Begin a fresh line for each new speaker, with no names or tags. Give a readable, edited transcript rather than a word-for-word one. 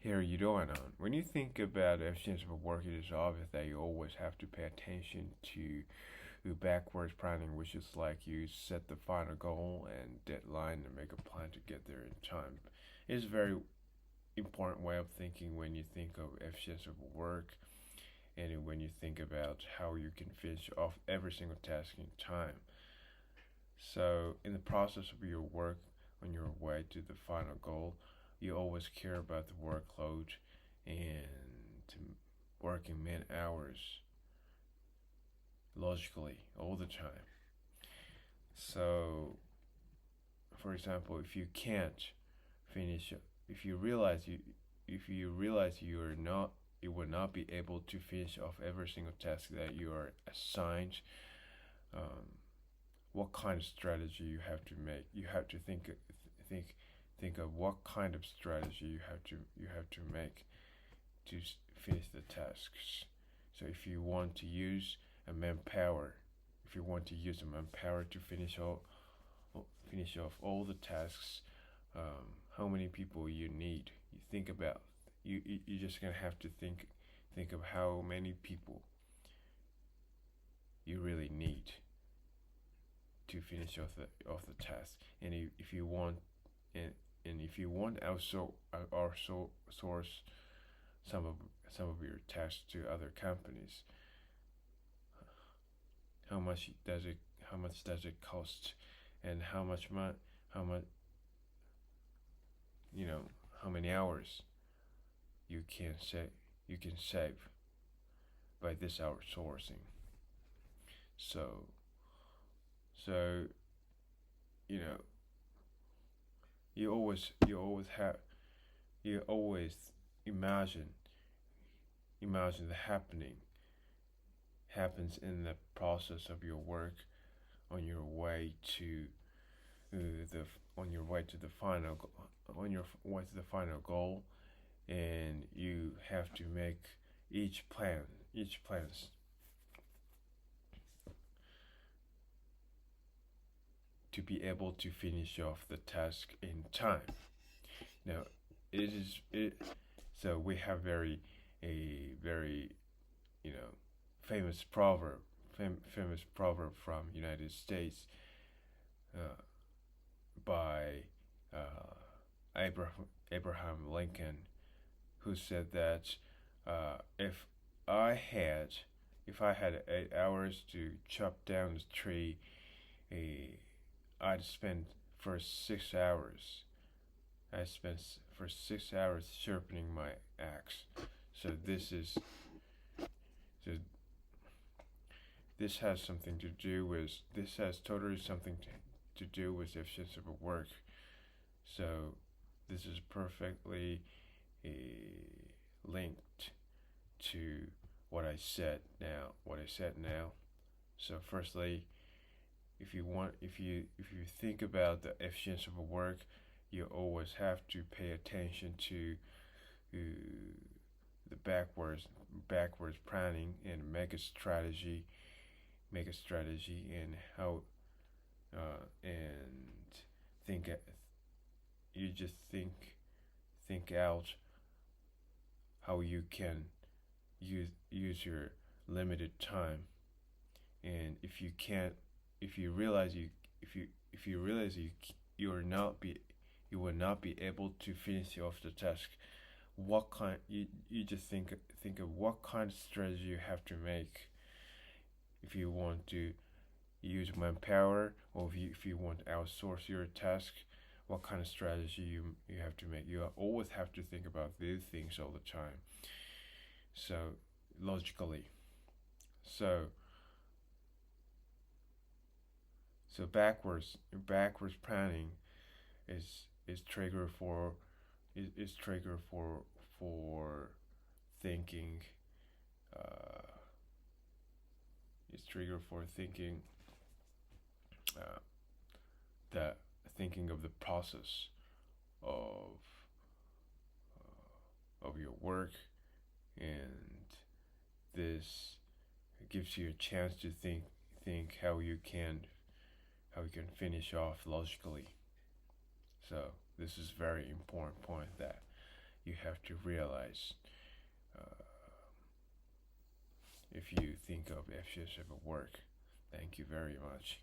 Here you doing on. When you think about efficiency of work, it is obvious that you always have to pay attention to backwards planning, which is like you set the final goal and deadline and make a plan to get there in time. It's a very important way of thinking when you think of efficiency of work and when you think about how you can finish off every single task in time. So, in the process of your work on your way to the final goal, you always care about the workload and working man hours logically all the time. So, for example, if you can't finish, if you realize you, if you realize you will not be able to finish off every single task that you are assigned, um, what kind of strategy you have to make. You have to think think of what kind of strategy you have to make to finish the tasks. So if you want to use a manpower, if you want to use a manpower to finish off all the tasks, how many people you need. You think about you're just gonna have to think of how many people you really need to finish off the task. And if you want and if you want outsource some of some of your tasks to other companies, how much does it cost, and how much you know how many hours you can save by this outsourcing. So so you know you always imagine the happens in the process of your work on your way to the on your way to the final on your way to the final goal, and you have to make each plan to be able to finish off the task in time. Now, it is it. So we have very famous famous proverb from United States uh, by Abraham Lincoln, who said that if I had 8 hours to chop down the tree, uh, I'd spend for 6 hours. I spent for 6 hours sharpening my axe. So so this has totally something to do with efficiency of work. So this is perfectly uh, linked to what I said now. So firstly, if you think about the efficiency of work, you always have to pay attention to uh, the backwards planning and make a strategy and how and think you just think out how you can use your limited time. And if you realize you realize you are not be you will not be able to finish off the task, you just think of what kind of strategy you have to make. If you want to use manpower, or if you want to outsource your task, what kind of strategy you have to make. You always have to think about these things all the time. So logically, so backwards planning is trigger for is trigger for thinking uh, is trigger for thinking uh, that thinking of the process of of your work, and this gives you a chance to think how you can finish off logically. So this is very important point that you have to realize if you think of FCS ever work. Thank you very much.